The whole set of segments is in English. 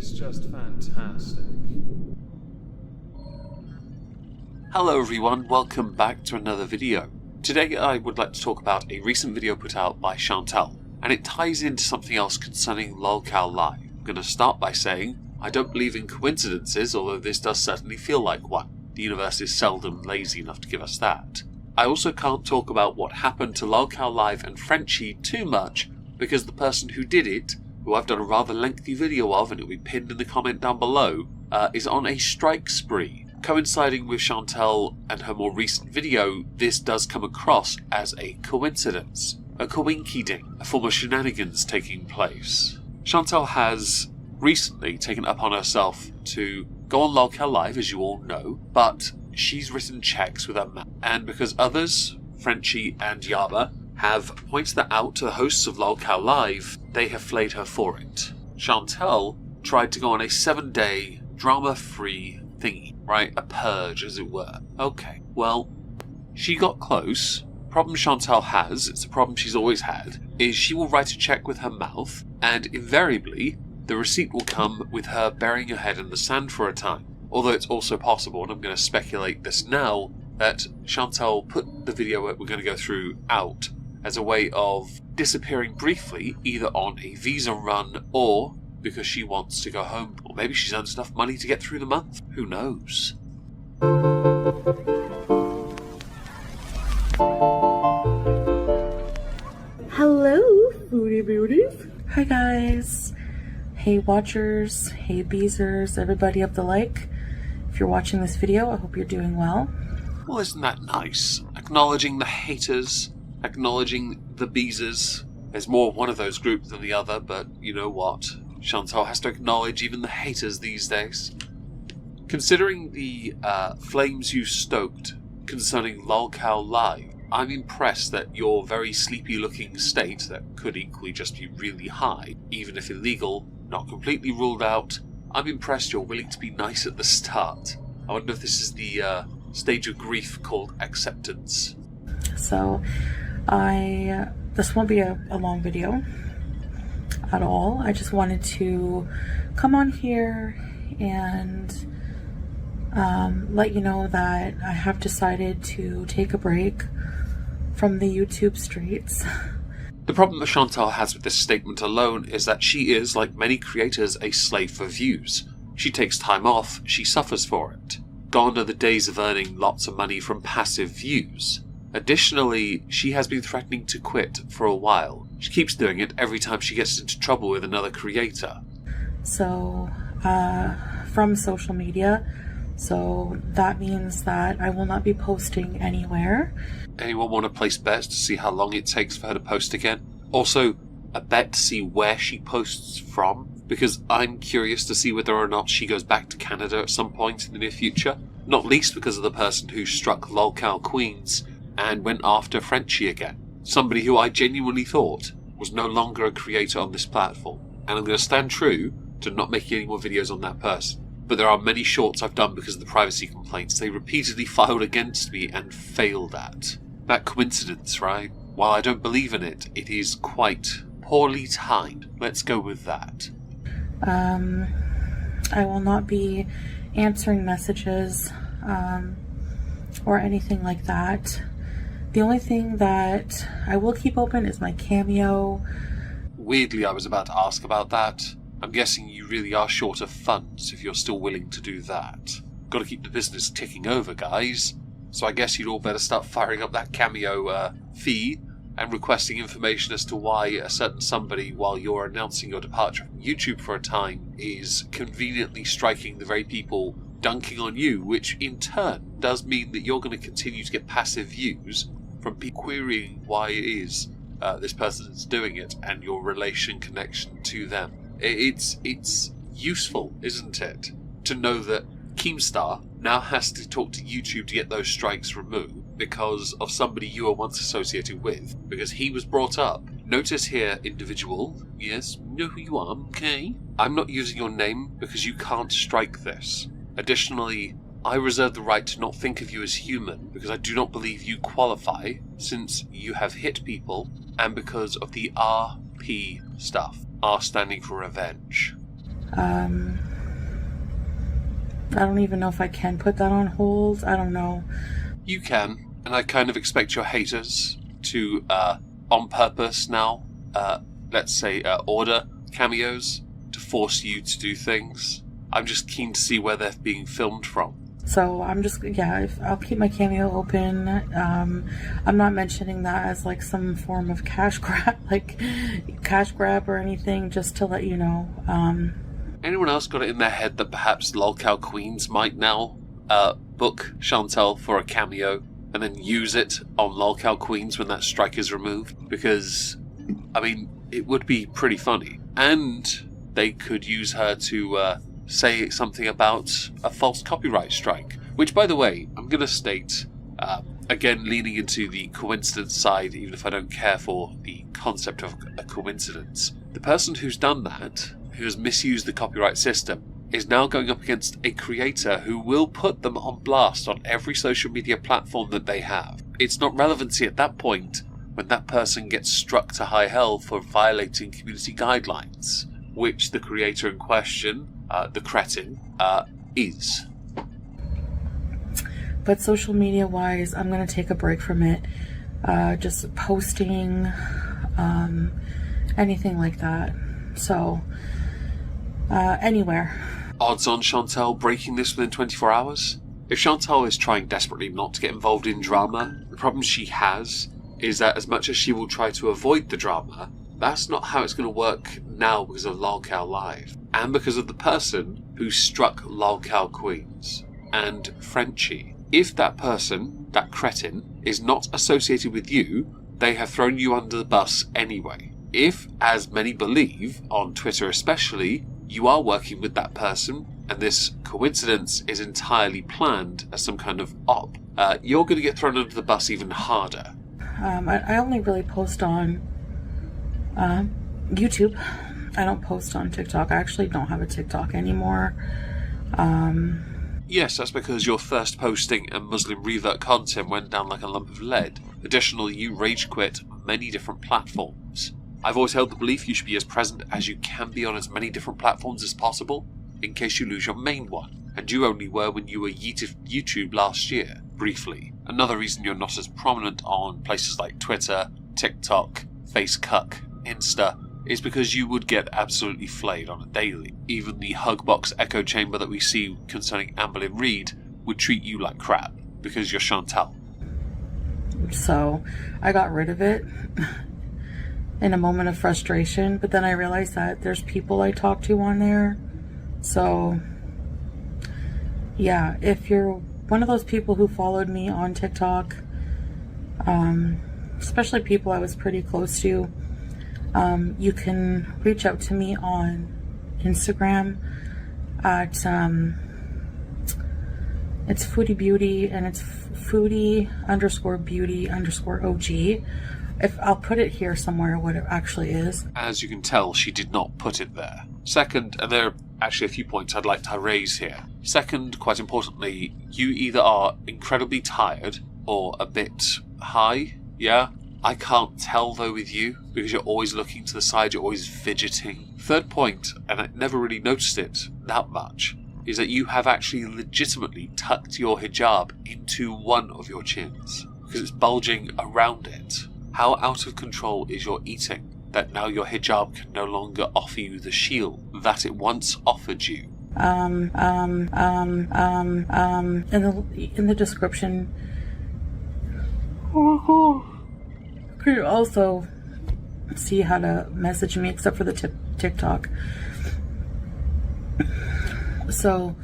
is just fantastic. Hello everyone, welcome back to another video. Today I would like to talk about a recent video put out by Shantel, and it ties into something else concerning lolcow Live. I'm going to start by saying, I don't believe in coincidences, although this does certainly feel like one. The universe is seldom lazy enough to give us that. I also can't talk about what happened to lolcow Live and Frenchie too much, because the person who did it, who I've done a rather lengthy video of and it will be pinned in the comment down below, is on a strike spree. Coinciding with Shantel and her more recent video, this does come across as a coincidence. A coinky-ding, a form of shenanigans taking place. Shantel has recently taken it upon herself to go on lolcow Live, as you all know, but she's written checks with her mouth. And because others, Frenchie and Yaba, have pointed that out to the hosts of lolcow Live, they have flayed her for it. Shantel tried to go on a 7-day drama-free thingy, right? A purge, as it were. Okay, well, she got close. Problem Shantel has, it's a problem she's always had, is she will write a check with her mouth, and invariably, the receipt will come with her burying her head in the sand for a time. Although it's also possible, and I'm going to speculate this now, that Shantel put the video that we're going to go through out as a way of disappearing briefly, either on a visa run or because she wants to go home. Or maybe she's earned enough money to get through the month. Who knows? Hello, Foodie Beauties. Hi guys. Hey watchers, hey beezers, everybody of the like. If you're watching this video, I hope you're doing well. Well, isn't that nice? Acknowledging the haters, acknowledging the beezers. There's more of one of those groups than the other, but you know what? Shantel has to acknowledge even the haters these days. Considering the flames you stoked concerning lolcow Live, I'm impressed that your very sleepy-looking state, that could equally just be really high, even if illegal, not completely ruled out, I'm impressed you're willing to be nice at the start. I wonder if this is the stage of grief called acceptance. So, this won't be a long video at all. I just wanted to come on here and let you know that I have decided to take a break from the YouTube streets. The problem that Shantel has with this statement alone is that she is, like many creators, a slave for views. She takes time off, she suffers for it. Gone are the days of earning lots of money from passive views. Additionally, she has been threatening to quit for a while. She keeps doing it every time she gets into trouble with another creator. So, from social media, so that means that I will not be posting anywhere. Anyone want to place bets to see how long it takes for her to post again? Also, a bet to see where she posts from, because I'm curious to see whether or not she goes back to Canada at some point in the near future. Not least because of the person who struck lolcow Queens and went after Frenchie again. Somebody who I genuinely thought was no longer a creator on this platform. And I'm going to stand true to not making any more videos on that person. But there are many shorts I've done because of the privacy complaints they repeatedly filed against me and failed at. That coincidence, right? While I don't believe in it, it is quite poorly timed. Let's go with that. I will not be answering messages or anything like that. The only thing that I will keep open is my Cameo. Weirdly, I was about to ask about that. I'm guessing you really are short of funds if you're still willing to do that. Got to keep the business ticking over, guys. So I guess you'd all better start firing up that Cameo fee and requesting information as to why a certain somebody, while you're announcing your departure from YouTube for a time, is conveniently striking the very people dunking on you, which in turn does mean that you're going to continue to get passive views from people querying why it is this person is doing it and your relation connection to them. It's useful, isn't it, to know that Keemstar now has to talk to YouTube to get those strikes removed because of somebody you were once associated with, because he was brought up. Notice here, individual, yes, know who you are, okay? I'm not using your name because you can't strike this. Additionally, I reserve the right to not think of you as human because I do not believe you qualify since you have hit people and because of the RP stuff. R standing for revenge. I don't even know if I can put that on hold. I don't know. You can, and I kind of expect your haters to, on purpose now, let's say, order cameos to force you to do things. I'm just keen to see where they're being filmed from. So I'm just, yeah, I'll keep my Cameo open. I'm not mentioning that as like some form of cash grab, or anything, just to let you know. Anyone else got it in their head that perhaps Lolcow Queens might now book Shantel for a cameo and then use it on Lolcow Queens when that strike is removed? Because, I mean, it would be pretty funny. And they could use her to say something about a false copyright strike. Which, by the way, I'm going to state, again, leaning into the coincidence side, even if I don't care for the concept of a coincidence. The person who's done that, who has misused the copyright system, is now going up against a creator who will put them on blast on every social media platform that they have. It's not relevancy at that point when that person gets struck to high hell for violating community guidelines, which the creator in question, the cretin, is. But social media wise, I'm going to take a break from it. Just posting, anything like that. So, anywhere. Odds on Shantel breaking this within 24 hours? If Shantel is trying desperately not to get involved in drama, the problem she has is that as much as she will try to avoid the drama, that's not how it's going to work now because of Lolcow Live. And because of the person who struck Lolcow Queens and Frenchie. If that person, that cretin, is not associated with you, they have thrown you under the bus anyway. If, as many believe, on Twitter especially, you are working with that person, and this coincidence is entirely planned as some kind of op, you're going to get thrown under the bus even harder. I only really post on YouTube. I don't post on TikTok. I actually don't have a TikTok anymore. Yes, that's because your first posting and Muslim revert content went down like a lump of lead. Additionally, you rage quit many different platforms. I've always held the belief you should be as present as you can be on as many different platforms as possible, in case you lose your main one, and you only were when you were yeeted YouTube last year, briefly. Another reason you're not as prominent on places like Twitter, TikTok, Facecuck, Insta, is because you would get absolutely flayed on a daily. Even the Hugbox echo chamber that we see concerning Amberlynn Reid would treat you like crap, because you're Shantel. So, I got rid of it in a moment of frustration, but then I realized that there's people I talk to on there. So, yeah, if you're one of those people who followed me on TikTok, especially people I was pretty close to, you can reach out to me on Instagram at, it's Foodie Beauty, and it's Foodie_Beauty_OG. If I'll put it here somewhere, what it actually is. As you can tell, she did not put it there. Second, and there are actually a few points I'd like to raise here. Second, quite importantly, you either are incredibly tired or a bit high, yeah? I can't tell though with you, because you're always looking to the side, you're always fidgeting. Third point, and I never really noticed it that much, is that you have actually legitimately tucked your hijab into one of your chins, because it's bulging around it. How out of control is your eating that now your hijab can no longer offer you the shield that it once offered you? In the description, you could also see how to message me, except for the TikTok. So,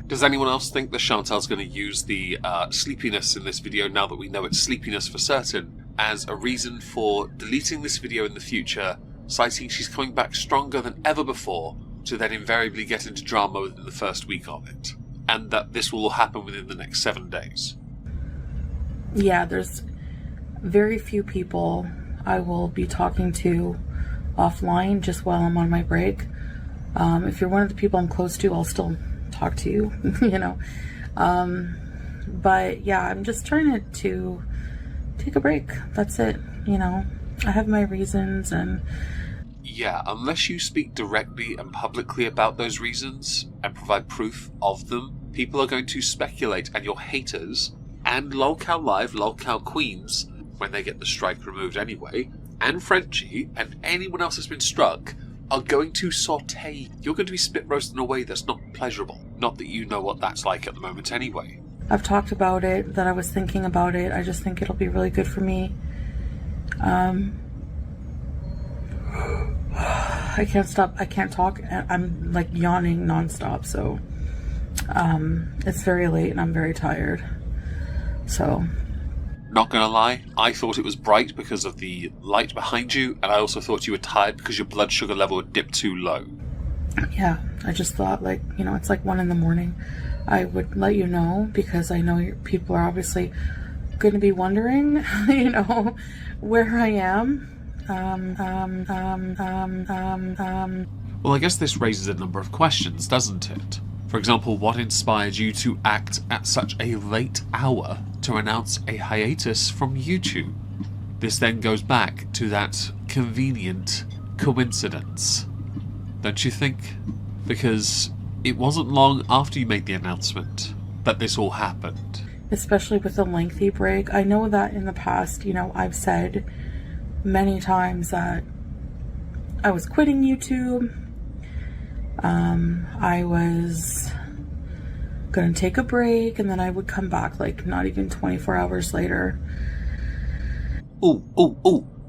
Does anyone else think that Shantel's going to use the sleepiness in this video, now that we know it's sleepiness for certain, as a reason for deleting this video in the future, citing she's coming back stronger than ever before, to then invariably get into drama within the first week of it, and that this will happen within the next 7 days? Yeah, there's very few people I will be talking to offline just while I'm on my break. If you're one of the people I'm close to, I'll still talk to you, you know. But yeah, I'm just trying to take a break. That's it, you know. I have my reasons, and Yeah, unless you speak directly and publicly about those reasons and provide proof of them, people are going to speculate, and your haters and lolcow live, lolcow queens, when they get the strike removed anyway, and Frenchie and anyone else that's been struck are going to saute. You're going to be spit roasted in a way that's not pleasurable. Not that you know what that's like at the moment anyway. I've talked about it, that I was thinking about it. I just think it'll be really good for me. I can't stop. I can't talk. I'm like yawning nonstop. So it's very late and I'm very tired. So. Not gonna lie, I thought it was bright because of the light behind you, and I also thought you were tired because your blood sugar level had dipped too low. Yeah, I just thought, like, you know, it's like 1 a.m. I would let you know because I know people are obviously going to be wondering, you know, where I am. Well, I guess this raises a number of questions, doesn't it? For example, what inspired you to act at such a late hour to announce a hiatus from YouTube? This then goes back to that convenient coincidence, don't you think? Because it wasn't long after you made the announcement that this all happened. Especially with a lengthy break. I know that in the past, you know, I've said many times that I was quitting YouTube. I was gonna take a break and then I would come back like not even 24 hours later. I'm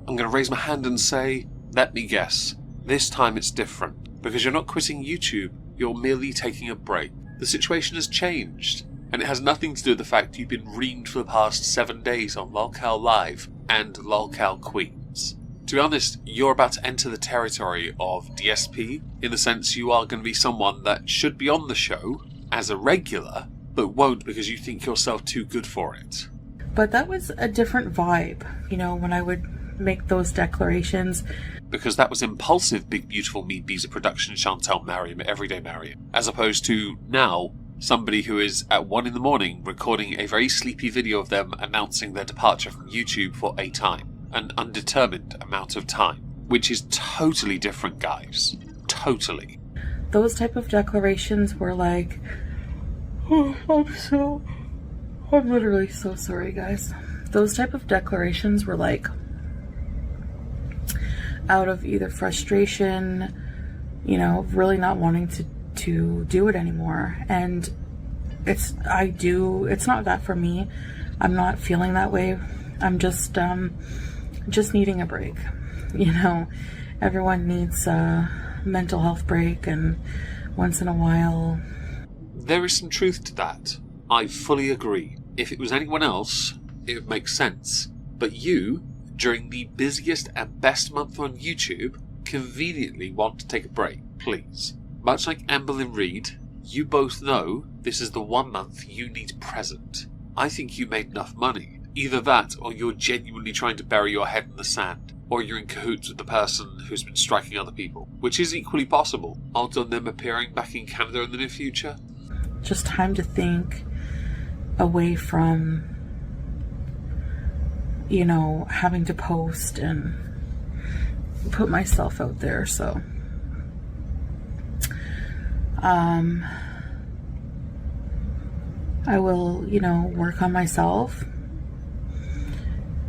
gonna raise my hand and say, let me guess. This time it's different. Because you're not quitting YouTube, you're merely taking a break. The situation has changed. And it has nothing to do with the fact you've been reamed for the past 7 days on lolcow Live and lolcow Queens. To be honest, you're about to enter the territory of DSP, in the sense you are going to be someone that should be on the show as a regular, but won't because you think yourself too good for it. But that was a different vibe, you know, when I would make those declarations. Because that was impulsive, big, beautiful, me, Beezer production, Shantel, Mariam, everyday Mariam. As opposed to now, somebody who is at 1 a.m. recording a very sleepy video of them announcing their departure from YouTube for a time. An undetermined amount of time. Which is totally different, guys. Totally. Those type of declarations were like, oh, I'm literally so sorry, guys. Those type of declarations were like out of either frustration, you know, really not wanting to do it anymore. And it's not that for me. I'm not feeling that way. I'm just needing a break. You know, everyone needs a mental health break, and once in a while. There is some truth to that. I fully agree. If it was anyone else, it would make sense. But you, during the busiest and best month on YouTube, conveniently want to take a break, please. Much like Amber and Reed, you both know this is the 1 month you need present. I think you made enough money. Either that, or you're genuinely trying to bury your head in the sand, or you're in cahoots with the person who's been striking other people, which is equally possible. Odds on them appearing back in Canada in the near future. Just time to think away from, you know, having to post and put myself out there. So I will, you know, work on myself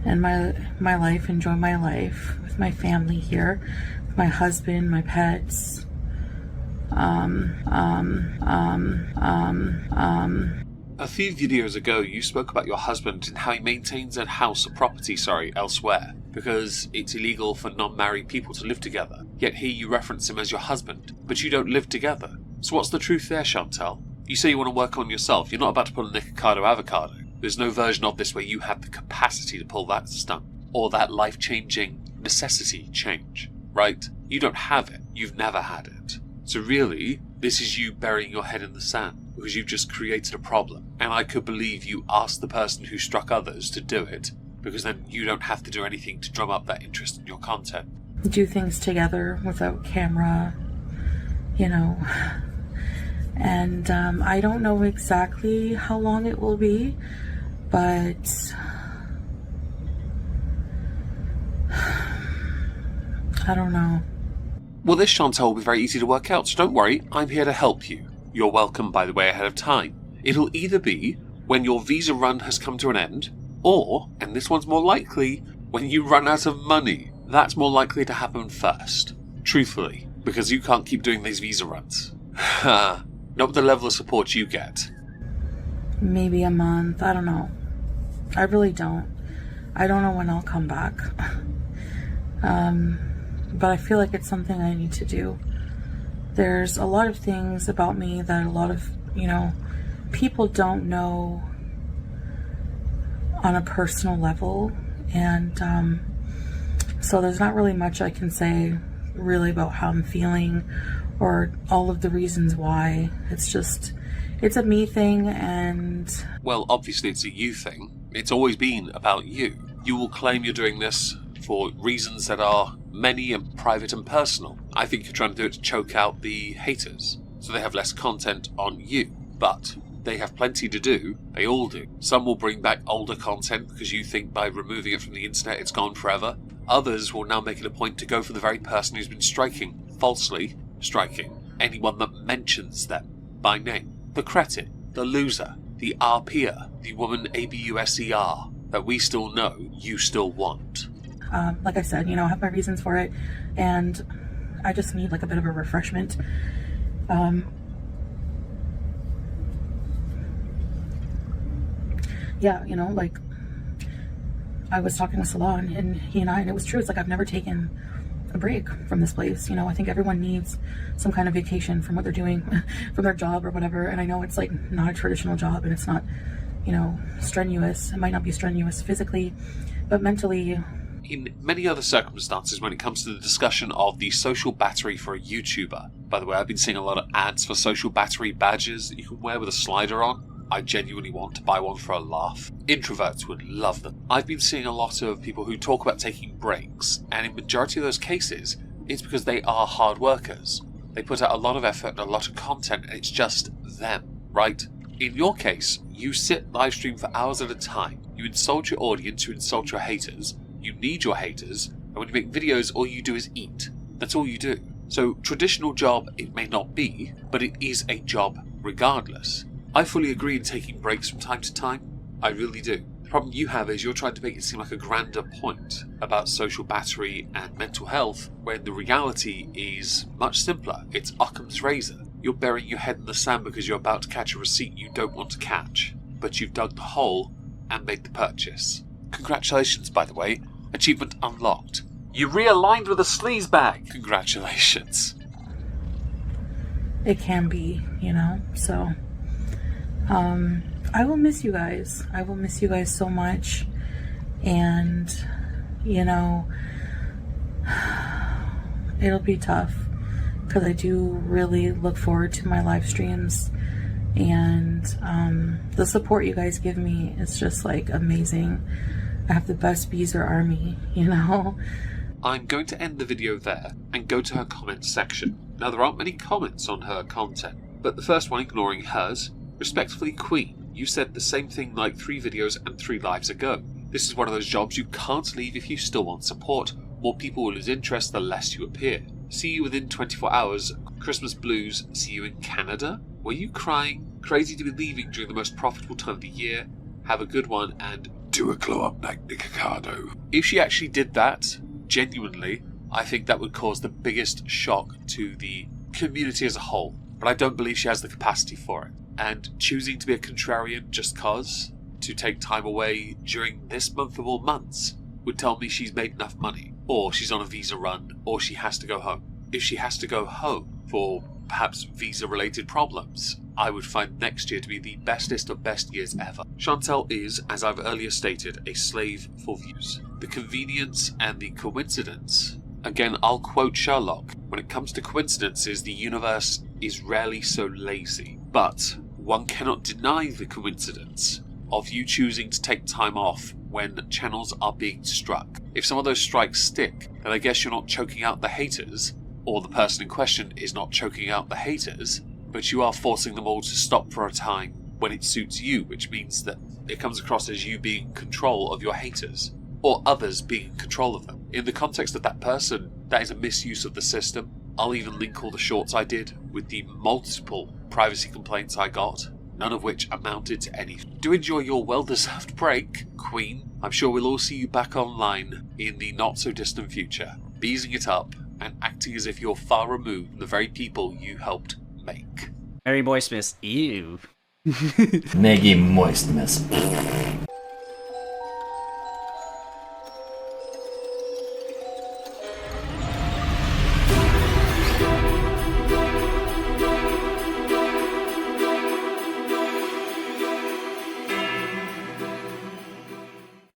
and my life, enjoy my life with my family here, with my husband, my pets. A few videos ago, you spoke about your husband and how he maintains a house or property, elsewhere, because it's illegal for non-married people to live together. Yet here you reference him as your husband, but you don't live together. So what's the truth there, Shantel? You say you want to work on yourself. You're not about to pull a Nicole avocado. There's no version of this where you have the capacity to pull that stunt, or that life-changing necessity change, right? You don't have it. You've never had it. So really, this is you burying your head in the sand, because you've just created a problem. And I could believe you asked the person who struck others to do it, because then you don't have to do anything to drum up that interest in your content. Do things together without camera, you know. And I don't know exactly how long it will be, but I don't know. Well, this, Shantel, will be very easy to work out, so don't worry, I'm here to help you. You're welcome, by the way, ahead of time. It'll either be when your visa run has come to an end, or, and this one's more likely, when you run out of money. That's more likely to happen first. Truthfully, because you can't keep doing these visa runs. Not with the level of support you get. Maybe a month, I don't know. I really don't. I don't know when I'll come back. But I feel like it's something I need to do. There's a lot of things about me that a lot of, people don't know on a personal level. And so there's not really much I can say really about how I'm feeling or all of the reasons why. It's a me thing, and... Well, obviously it's a you thing. It's always been about you. You will claim you're doing this for reasons that are many and private and personal. I think you're trying to do it to choke out the haters, so they have less content on you. But they have plenty to do. They all do. Some will bring back older content because you think by removing it from the internet it's gone forever. Others will now make it a point to go for the very person who's been falsely striking, anyone that mentions them by name. The cretin, the loser, the RPer, the woman ABUSER that we still know you still want. Like I said, I have my reasons for it, and I just need like a bit of a refreshment. Yeah, like I was talking to Salon, and he and it was true. It's like I've never taken a break from this place. I think everyone needs some kind of vacation from what they're doing, from their job or whatever. And I know it's like not a traditional job, and it's not, strenuous. It might not be strenuous physically, but mentally. In many other circumstances, when it comes to the discussion of the social battery for a YouTuber, by the way, I've been seeing a lot of ads for social battery badges that you can wear with a slider on. I genuinely want to buy one for a laugh. Introverts would love them. I've been seeing a lot of people who talk about taking breaks, and in majority of those cases, it's because they are hard workers. They put out a lot of effort and a lot of content, and it's just them, right? In your case, you sit live stream for hours at a time. You insult your audience, you insult your haters. You need your haters, and when you make videos, all you do is eat. That's all you do. So, traditional job it may not be, but it is a job regardless. I fully agree in taking breaks from time to time. I really do. The problem you have is you're trying to make it seem like a grander point about social battery and mental health, when the reality is much simpler. It's Occam's razor. You're burying your head in the sand because you're about to catch a receipt you don't want to catch, but you've dug the hole and made the purchase. Congratulations, by the way. Achievement unlocked. You realigned with a sleaze bag. Congratulations. It can be, so... I will miss you guys. I will miss you guys so much. And, it'll be tough because I do really look forward to my live streams. And the support you guys give me is just like amazing. I have the best Beezer army, I'm going to end the video there and go to her comments section. Now, there aren't many comments on her content, but the first one, ignoring hers, respectfully, Queen, you said the same thing like 3 videos and 3 lives ago. This is one of those jobs you can't leave if you still want support. More people will lose interest the less you appear. See you within 24 hours. Christmas blues. See you in Canada. Were you crying? Crazy to be leaving during the most profitable time of the year. Have a good one, and do a glow up like Nicocado. If she actually did that, genuinely, I think that would cause the biggest shock to the community as a whole. But I don't believe she has the capacity for it. And choosing to be a contrarian just cause, to take time away during this month of all months, would tell me she's made enough money, or she's on a visa run, or she has to go home. If she has to go home for perhaps visa-related problems, I would find next year to be the bestest of best years ever. Shantel is, as I've earlier stated, a slave for views. The convenience and the coincidence. Again, I'll quote Sherlock. When it comes to coincidences, the universe is rarely so lazy. But one cannot deny the coincidence of you choosing to take time off when channels are being struck. If some of those strikes stick, then I guess you're not choking out the haters, or the person in question is not choking out the haters, but you are forcing them all to stop for a time when it suits you, which means that it comes across as you being in control of your haters, or others being in control of them. In the context of that person, that is a misuse of the system. I'll even link all the shorts I did with the multiple privacy complaints I got, none of which amounted to anything. Do enjoy your well-deserved break, Queen. I'm sure we'll all see you back online in the not-so-distant future, beezing it up and acting as if you're far removed from the very people you helped make. Very moist, miss. Ew. Meggy moist miss.